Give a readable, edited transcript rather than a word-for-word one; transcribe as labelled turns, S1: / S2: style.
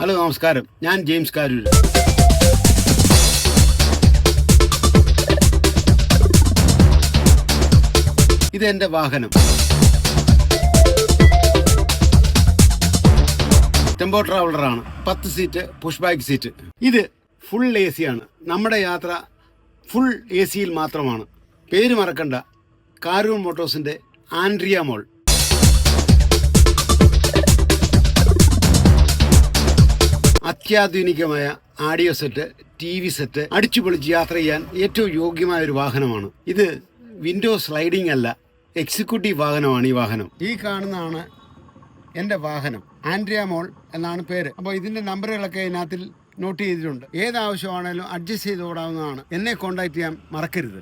S1: Hello നമസ്കാരം, ഞാൻ James Karoor. ഇതെൻ്റെ വാഹനം. ടെമ്പോ ട്രാവലറാണ്. 10 സീറ്റ് പുഷ് ബാക്ക് സീറ്റ്. ഇത് ഫുൾ AC ആണ്. നമ്മുടെ യാത്ര ഫുൾ AC-യിൽ മാത്രമാണ്. പേര് മറക്കണ്ട, കാരൂർ മോട്ടോഴ്സിൻ്റെ ആൻഡ്രിയ മോൾ. അത്യാധുനികമായ ആഡിയോ സെറ്റ്, TV സെറ്റ്, അടിച്ചുപൊളിച്ച് യാത്ര ചെയ്യാൻ ഏറ്റവും യോഗ്യമായ ഒരു വാഹനമാണ് ഇത്. വിൻഡോ സ്ലൈഡിംഗ് അല്ല, എക്സിക്യൂട്ടീവ് വാഹനമാണ് ഈ വാഹനം. ഈ കാണുന്നതാണ് എൻ്റെ വാഹനം. ആൻഡ്രിയ മോൾ എന്നാണ് പേര്. അപ്പോൾ ഇതിൻ്റെ നമ്പറുകളൊക്കെ ഇതിനകത്തിൽ നോട്ട് ചെയ്തിട്ടുണ്ട്. ഏതാവശ്യമാണേലും അഡ്ജസ്റ്റ് ചെയ്ത് ഓടാവുന്നതാണ്. എന്നെ കോൺടാക്ട് ചെയ്യാൻ മറക്കരുത്.